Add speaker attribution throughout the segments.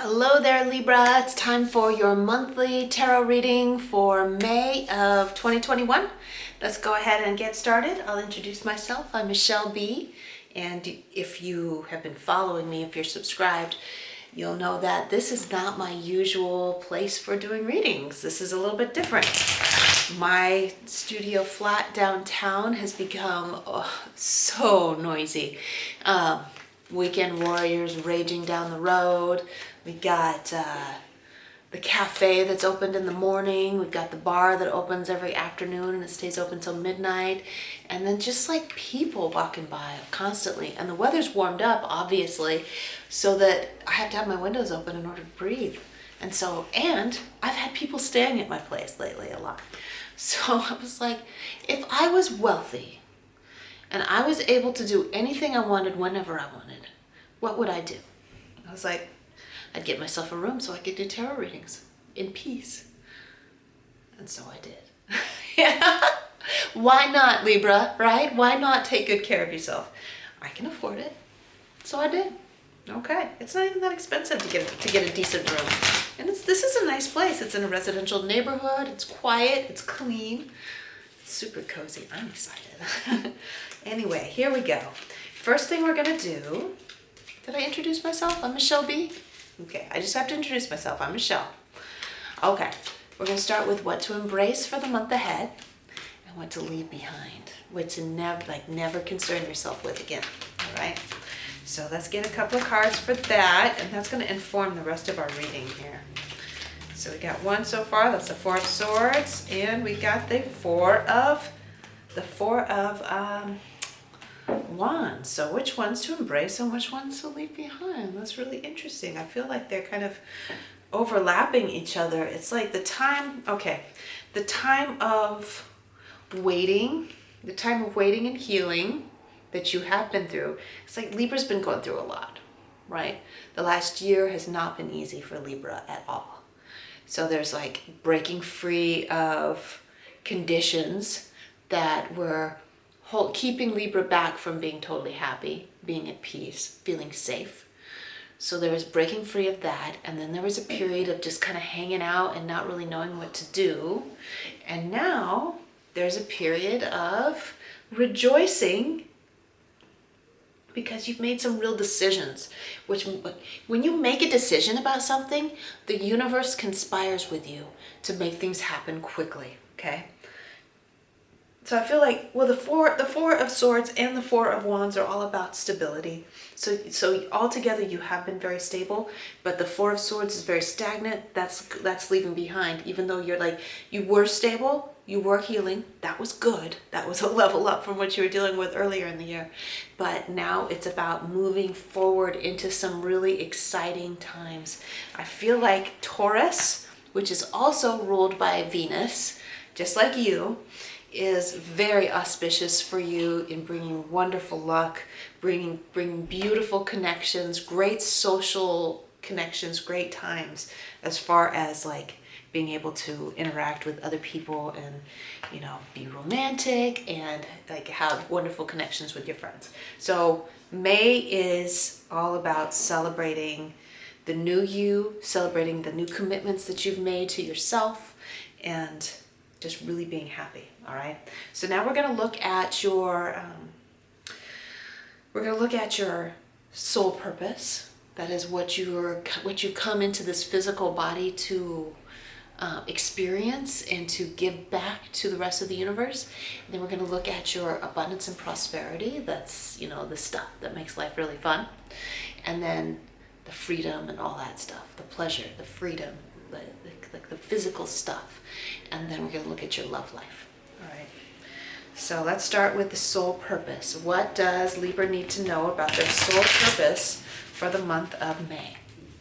Speaker 1: Hello there, Libra. It's time for your monthly tarot reading for May of 2021. Let's go ahead and get started. I'll introduce myself. I'm Michele B. And if you have been following me, if you're subscribed, you'll know that this is not my usual place for doing readings. This is a little bit different. My studio flat downtown has become so noisy. Weekend warriors raging down the road. We got the cafe that's opened in the morning. We've got the bar that opens every afternoon and it stays open till midnight. And then just like people walking by constantly. And the weather's warmed up, obviously, so that I have to have my windows open in order to breathe. And I've had people staying at my place lately a lot. So I was like, if I was wealthy and I was able to do anything I wanted whenever I wanted, what would I do? I was like, I'd get myself a room so I could do tarot readings in peace. And so I did. Yeah. Why not, Libra, right? Why not take good care of yourself? I can afford it. So I did. Okay. It's not even that expensive to get a decent room. And this is a nice place. It's in a residential neighborhood. It's quiet. It's clean. It's super cozy. I'm excited. Anyway, here we go. First thing we're going to do. Did I introduce myself? I'm Michele B. Okay, I just have to introduce myself. I'm Michele. Okay, we're going to start with what to embrace for the month ahead and what to leave behind, what to never concern yourself with again. All right, so let's get a couple of cards for that, and that's going to inform the rest of our reading here. So we got one so far. That's the Four of Swords, and we got the Four of Wands. So which ones to embrace and which ones to leave behind? That's really interesting. I feel like they're kind of overlapping each other. It's like the time of waiting, and healing that you have been through. It's like Libra's been going through a lot, right? The last year has not been easy for Libra at all. So there's like breaking free of conditions that were keeping Libra back from being totally happy, being at peace, feeling safe. So there was breaking free of that, and then there was a period of just kind of hanging out and not really knowing what to do. And now there's a period of rejoicing because you've made some real decisions. Which, when you make a decision about something, the universe conspires with you to make things happen quickly, okay? So I feel like, well, the four of Swords and the Four of Wands are all about stability. So altogether you have been very stable, but the Four of Swords is very stagnant. That's leaving behind. Even though you were stable, you were healing. That was good. That was a level up from what you were dealing with earlier in the year. But now it's about moving forward into some really exciting times. I feel like Taurus, which is also ruled by Venus, just like you, is very auspicious for you in bringing wonderful luck, bringing beautiful connections, great social connections, great times, as far as like being able to interact with other people and, be romantic and like have wonderful connections with your friends. So May is all about celebrating the new you, celebrating the new commitments that you've made to yourself, and just really being happy. All right. So now we're going to look at your soul purpose. That is what you come into this physical body to experience and to give back to the rest of the universe. And then we're going to look at your abundance and prosperity. That's, the stuff that makes life really fun. And then the freedom and all that stuff, the pleasure, the freedom, like the physical stuff. And then we're going to look at your love life. All right. So let's start with the soul purpose. What does Libra need to know about their soul purpose for the month of May?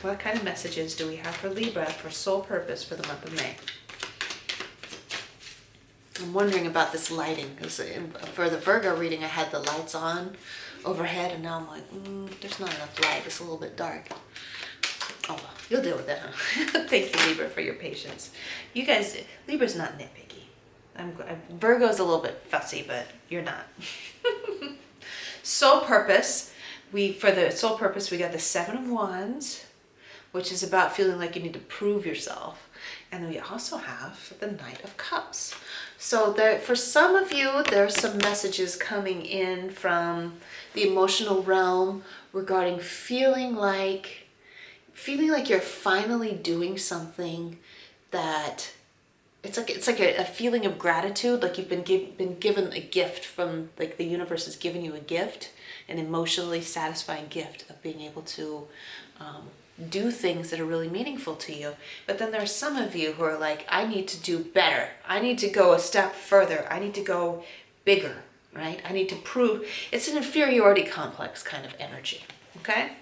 Speaker 1: What kind of messages do we have for Libra for soul purpose for the month of May? I'm wondering about this lighting. For the Virgo reading, I had the lights on overhead, and now I'm like, there's not enough light. It's a little bit dark. Oh, well, you'll deal with that, huh? Thank you, Libra, for your patience. You guys, Libra's not nitpicky. Virgo's a little bit fussy, but you're not. Soul purpose. For the soul purpose, we got the Seven of Wands, which is about feeling like you need to prove yourself. And then we also have the Knight of Cups. So there, for some of you, there's some messages coming in from the emotional realm regarding feeling like you're finally doing something that it's like a feeling of gratitude, like you've been given a gift from, like the universe has given you a gift, an emotionally satisfying gift of being able to do things that are really meaningful to you. But then there are some of you who are like, I need to do better. I need to go a step further. I need to go bigger, right? I need to prove. It's an inferiority complex kind of energy, okay?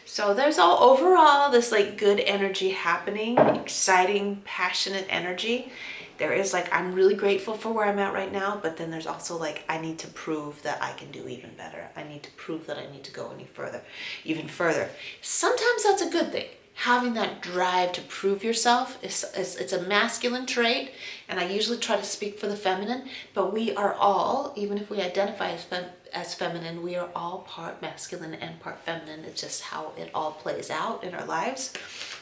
Speaker 1: So there's overall this like good energy happening, exciting, passionate energy. There is like, I'm really grateful for where I'm at right now, but then there's also like, I need to prove that I can do even better. I need to prove that I need to go even further. Sometimes that's a good thing. Having that drive to prove yourself it's a masculine trait, and I usually try to speak for the feminine, but we are all, even if we identify as feminine, we are all part masculine and part feminine. It's just how it all plays out in our lives.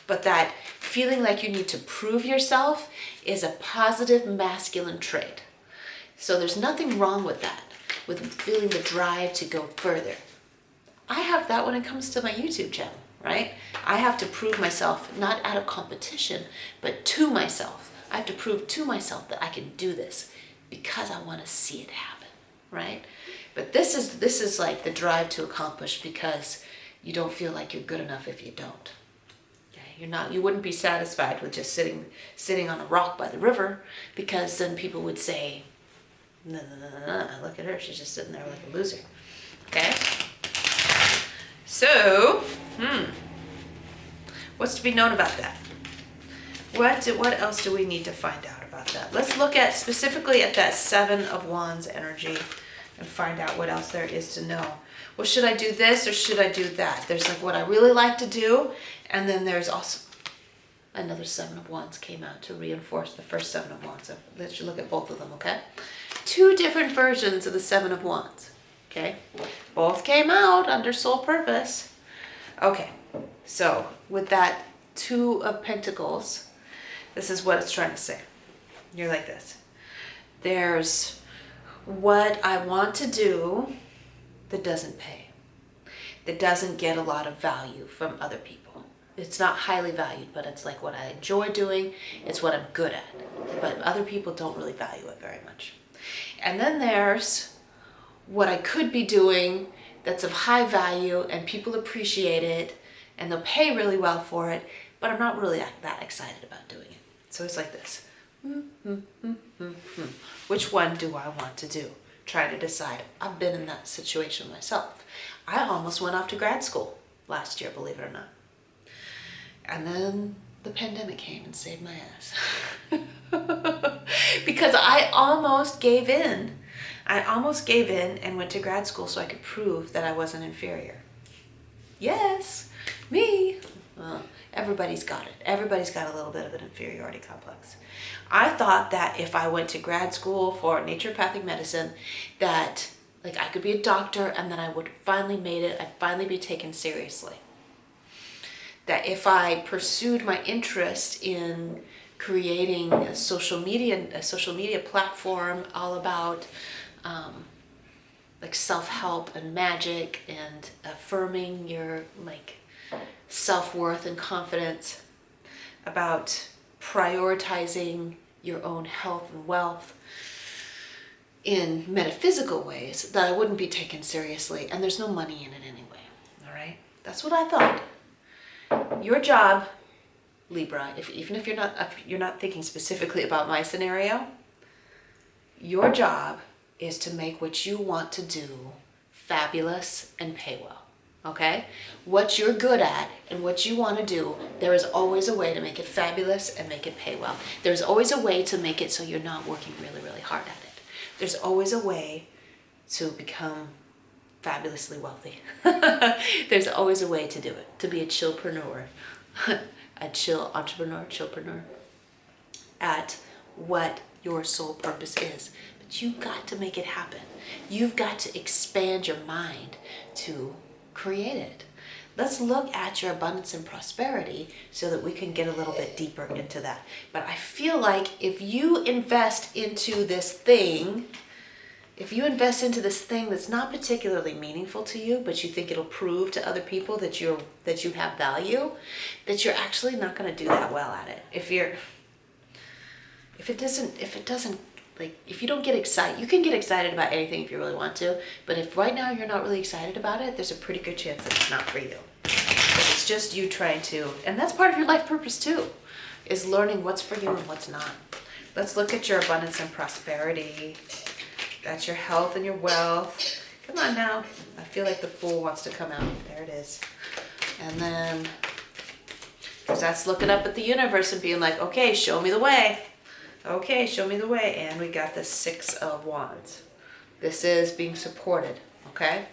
Speaker 1: But that feeling like you need to prove yourself is a positive masculine trait. So there's nothing wrong with that, with feeling the drive to go further. I have that when it comes to my YouTube channel, right? I have to prove myself, not out of competition, but to myself. I have to prove to myself that I can do this because I want to see it happen, right? But this is like the drive to accomplish, because you don't feel like you're good enough if you don't. Okay? You wouldn't be satisfied with just sitting on a rock by the river, because then people would say, no, look at her, she's just sitting there like a loser. Okay? So, what's to be known about that? What else do we need to find out about that? Let's look at specifically at that Seven of Wands energy and find out what else there is to know. Well, should I do this or should I do that? There's like what I really like to do, and then there's also another Seven of Wands came out to reinforce the first Seven of Wands. So let's look at both of them, okay? Two different versions of the Seven of Wands, okay? Both came out under soul purpose. Okay, so with that Two of Pentacles, this is what it's trying to say. You're like this. There's what I want to do that doesn't pay, that doesn't get a lot of value from other people. It's not highly valued, but it's like what I enjoy doing. It's what I'm good at, but other people don't really value it very much. And then there's what I could be doing that's of high value and people appreciate it and they'll pay really well for it, but I'm not really that excited about doing it. So it's like this. Which one do I want to do? Trying to decide. I've been in that situation myself. I almost went off to grad school last year, believe it or not. And then the pandemic came and saved my ass. Because I almost gave in. I almost gave in and went to grad school so I could prove that I wasn't inferior. Yes, me. Well, everybody's got it. Everybody's got a little bit of an inferiority complex. I thought that if I went to grad school for naturopathic medicine, that like I could be a doctor and then I would finally made it. I'd finally be taken seriously. That if I pursued my interest in creating a social media platform all about like self-help and magic and affirming your like self-worth and confidence, about prioritizing your own health and wealth in metaphysical ways, that I wouldn't be taken seriously, and there's no money in it anyway. All right, that's what I thought. Your job, Libra, even if you're not thinking specifically about my scenario, your job is to make what you want to do fabulous and pay well. Okay? What you're good at and what you want to do, there is always a way to make it fabulous and make it pay well. There's always a way to make it so you're not working really, really hard at it. There's always a way to become fabulously wealthy. There's always a way to do it, to be a chillpreneur, a chill entrepreneur, chillpreneur, at what your soul purpose is. But you've got to make it happen. You've got to expand your mind to create it. Let's look at your abundance and prosperity so that we can get a little bit deeper into that. But I feel like if you invest into this thing, that's not particularly meaningful to you, but you think it'll prove to other people that you have value, that you're actually not going to do that well at it. If you don't get excited, you can get excited about anything if you really want to, but if right now you're not really excited about it, there's a pretty good chance that it's not for you. But it's just you trying to, and that's part of your life purpose too, is learning what's for you and what's not. Let's look at your abundance and prosperity. That's your health and your wealth. Come on now. I feel like the Fool wants to come out. There it is. And then, because that's looking up at the universe and being like, okay, show me the way. Okay, show me the way. And we got the Six of Wands. This is being supported, okay?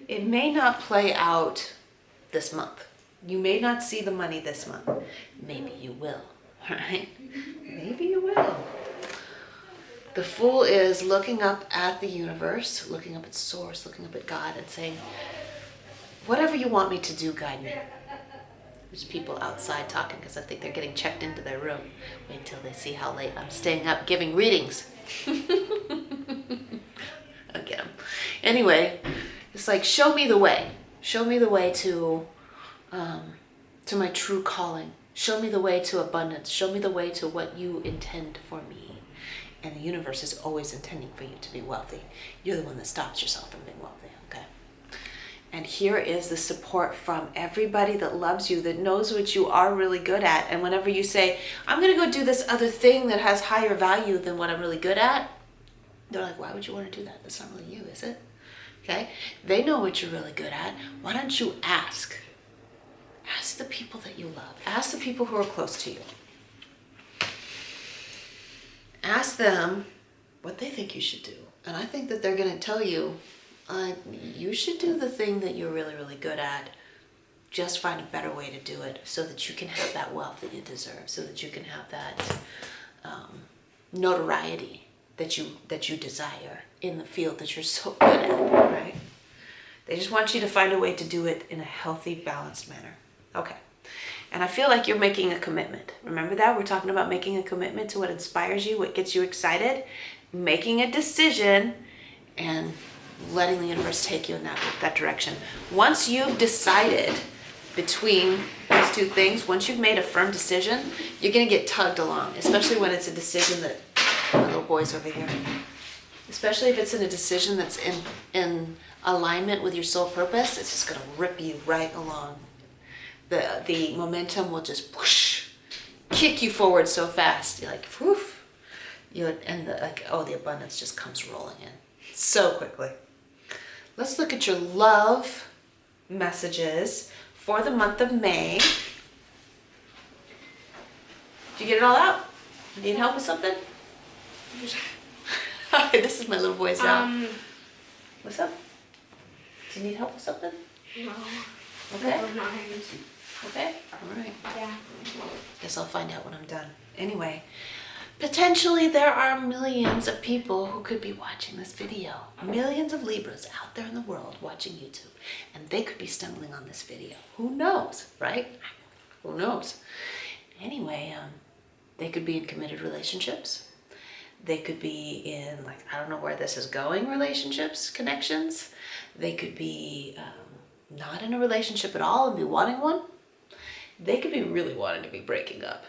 Speaker 1: It may not play out this month. You may not see the money this month. Maybe you will, right? Maybe you will. The Fool is looking up at the universe, looking up at Source, looking up at God and saying, whatever you want me to do, guide me. There's people outside talking because I think they're getting checked into their room. Wait until they see how late I'm staying up giving readings. I'll get them. Anyway, it's like, show me the way. Show me the way to my true calling. Show me the way to abundance. Show me the way to what you intend for me. And the universe is always intending for you to be wealthy. You're the one that stops yourself from being wealthy, okay? And here is the support from everybody that loves you, that knows what you are really good at. And whenever you say, I'm gonna go do this other thing that has higher value than what I'm really good at, they're like, why would you want to do that? That's not really you, is it? Okay? They know what you're really good at. Why don't you ask? Ask the people that you love. Ask the people who are close to you. Ask them what they think you should do. And I think that they're going to tell you, you should do the thing that you're really, really good at. Just find a better way to do it so that you can have that wealth that you deserve, so that you can have that notoriety that you desire in the field that you're so good at, right? They just want you to find a way to do it in a healthy, balanced manner. Okay. And I feel like you're making a commitment. Remember that? We're talking about making a commitment to what inspires you, what gets you excited, making a decision, and letting the universe take you in that direction. Once you've decided between those two things, once you've made a firm decision, you're going to get tugged along, especially when it's a decision that, my little boy's over here, especially if it's in a decision that's in alignment with your soul purpose, it's just going to rip you right along. The momentum will just whoosh, kick you forward so fast. You're like, woof. The abundance just comes rolling in so quickly. Let's look at your love messages for the month of May. Did you get it all out? Need help with something? Hi, this is my little boy's now. What's up? Do you need help with something?
Speaker 2: No.
Speaker 1: Okay.
Speaker 2: Never mind.
Speaker 1: Okay? All right.
Speaker 2: Yeah.
Speaker 1: Guess I'll find out when I'm done. Anyway, potentially there are millions of people who could be watching this video. Millions of Libras out there in the world watching YouTube. And they could be stumbling on this video. Who knows, right? Who knows? Anyway, they could be in committed relationships. They could be in, I don't know where this is going, relationships, connections. They could be not in a relationship at all and be wanting one. They could be really wanting to be breaking up.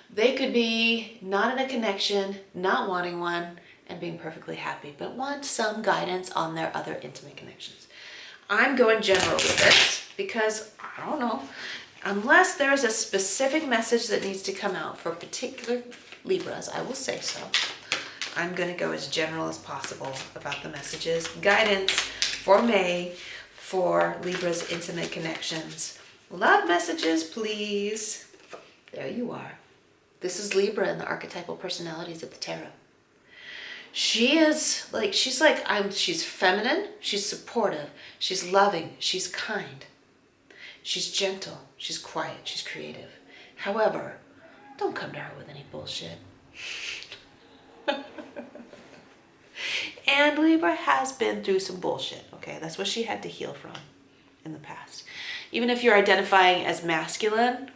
Speaker 1: They could be not in a connection, not wanting one, and being perfectly happy, but want some guidance on their other intimate connections. I'm going general with this because, I don't know, unless there's a specific message that needs to come out for particular Libras, I will say so. I'm going to go as general as possible about the messages. Guidance for May for Libra's intimate connections. Love messages, please. There you are. This is Libra in the archetypal personalities of the tarot. She's feminine, she's supportive, she's loving, she's kind, she's gentle, she's quiet, she's creative. However, don't come to her with any bullshit. And Libra has been through some bullshit, okay? That's what she had to heal from in the past. Even if you're identifying as masculine,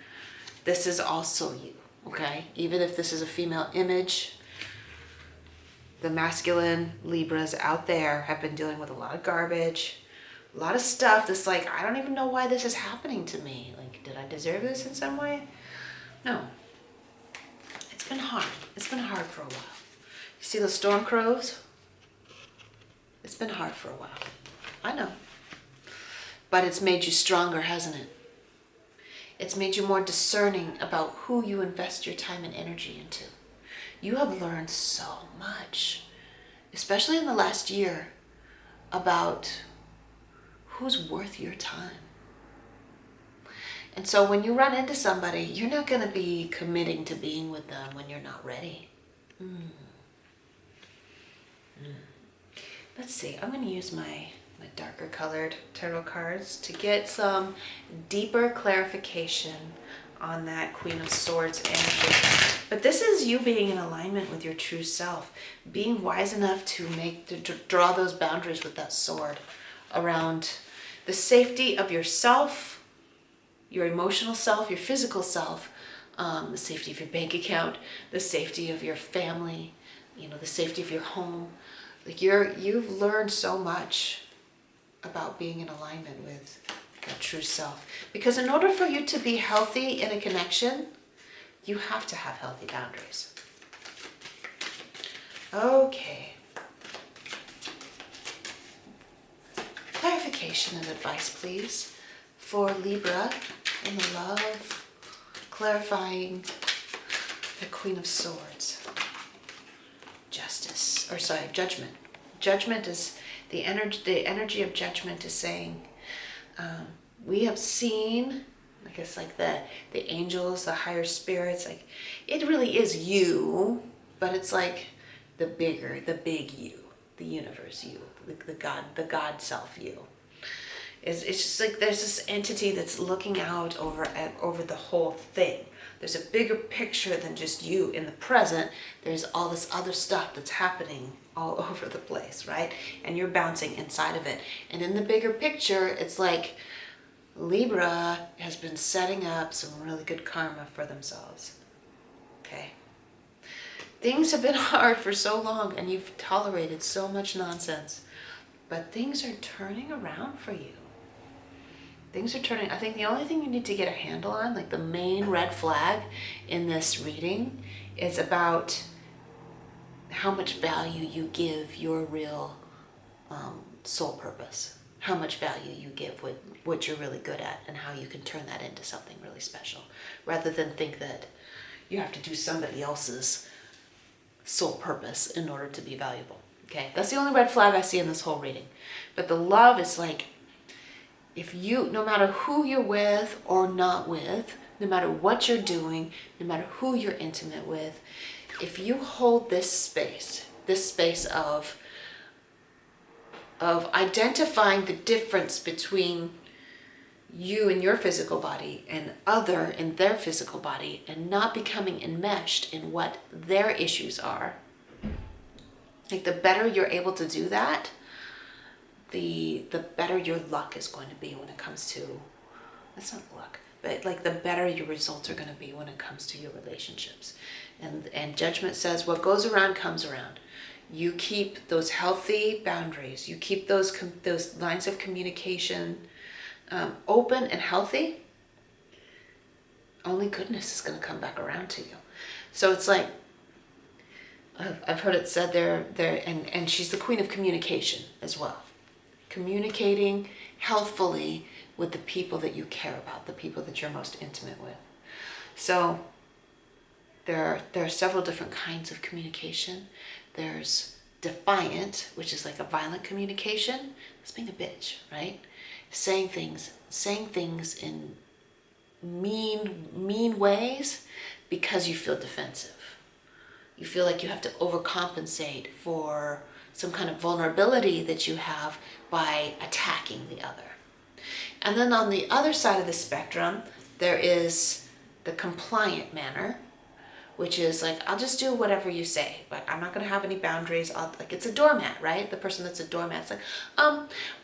Speaker 1: this is also you, okay? Even if this is a female image, the masculine Libras out there have been dealing with a lot of garbage, a lot of stuff that's like, I don't even know why this is happening to me. Like, did I deserve this in some way? No. It's been hard. It's been hard for a while. You see those storm crows? It's been hard for a while. I know. But it's made you stronger, hasn't it? It's made you more discerning about who you invest your time and energy into. You have learned so much, especially in the last year, about who's worth your time. And so when you run into somebody, you're not going to be committing to being with them when you're not ready. Let's see, I'm going to use my darker colored tarot cards to get some deeper clarification on that Queen of Swords energy. But this is you being in alignment with your true self, being wise enough to draw those boundaries with that sword around the safety of yourself, your emotional self, your physical self, the safety of your bank account, the safety of your family, the safety of your home. Like you've learned so much about being in alignment with your true self. Because in order for you to be healthy in a connection, you have to have healthy boundaries. Okay. Clarification and advice, please, for Libra in the love, clarifying the Queen of Swords. Judgment. Judgment is the energy of judgment is saying, we have seen, I guess, like the angels, the higher spirits, like it really is you, but it's like the big you, the universe you, the God self you. It's just like there's this entity that's looking out over the whole thing. There's a bigger picture than just you in the present. There's all this other stuff that's happening all over the place, right? And you're bouncing inside of it. And in the bigger picture, it's like Libra has been setting up some really good karma for themselves. Okay? Things have been hard for so long and you've tolerated so much nonsense. But things are turning around for you. Things are turning. I think the only thing you need to get a handle on, like the main red flag in this reading, is about how much value you give your real soul purpose. How much value you give what you're really good at and how you can turn that into something really special. Rather than think that you have to do somebody else's soul purpose in order to be valuable. Okay, that's the only red flag I see in this whole reading. But the love is like, if you, no matter who you're with or not with, no matter what you're doing, no matter who you're intimate with, if you hold this space of identifying the difference between you and your physical body and other in their physical body and not becoming enmeshed in what their issues are, like the better you're able to do that, the better your luck is going to be when it comes to, that's not luck, but like the better your results are going to be when it comes to your relationships. And judgment says what goes around comes around. You keep those healthy boundaries, you keep those lines of communication open and healthy, only goodness is going to come back around to you. So it's like, I've heard it said there, and she's the queen of communication as well. Communicating healthfully with the people that you care about, the people that you're most intimate with. So there are several different kinds of communication. There's defiant, which is like a violent communication. It's being a bitch, right? Saying things in mean ways because you feel defensive. You feel like you have to overcompensate for some kind of vulnerability that you have by attacking the other. And then on the other side of the spectrum, there is the compliant manner, which is like, I'll just do whatever you say. Like, I'm not going to have any boundaries. Like, it's a doormat, right? The person that's a doormat is like,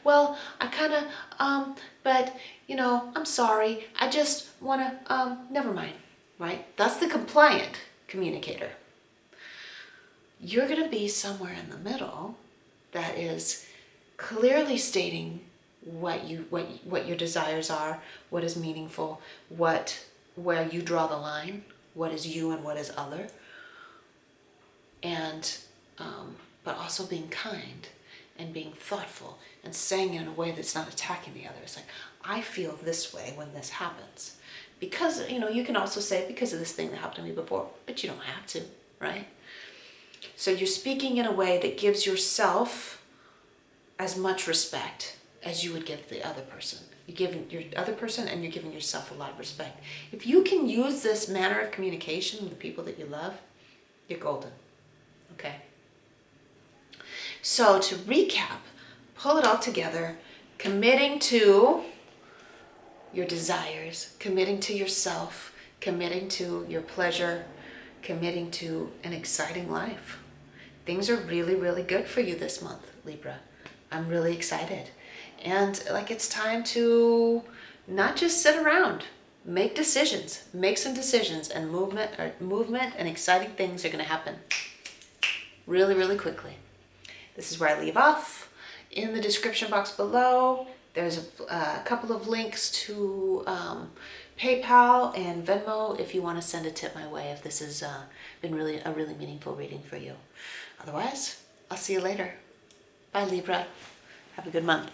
Speaker 1: well, I kind of, but, you know, I'm sorry. I just want to, never mind, right? That's the compliant communicator. You're going to be somewhere in the middle that is clearly stating what your desires are, what is meaningful, where you draw the line, what is you and what is other, and but also being kind and being thoughtful and saying it in a way that's not attacking the other. It's like, I feel this way when this happens, because, you know, you can also say because of this thing that happened to me before, but you don't have to, right? So you're speaking in a way that gives yourself as much respect as you would give the other person. You're giving your other person and you're giving yourself a lot of respect. If you can use this manner of communication with the people that you love, you're golden. Okay? So to recap, pull it all together, committing to your desires, committing to yourself, committing to your pleasure, committing to an exciting life. Things are really, really good for you this month, Libra. I'm really excited. And like, it's time to not just sit around, make decisions, make some decisions, and movement and exciting things are going to happen really, really quickly. This is where I leave off. In the description box below, there's a couple of links to PayPal and Venmo if you want to send a tip my way, if this has been a really meaningful reading for you. Otherwise, I'll see you later. Bye, Libra. Have a good month.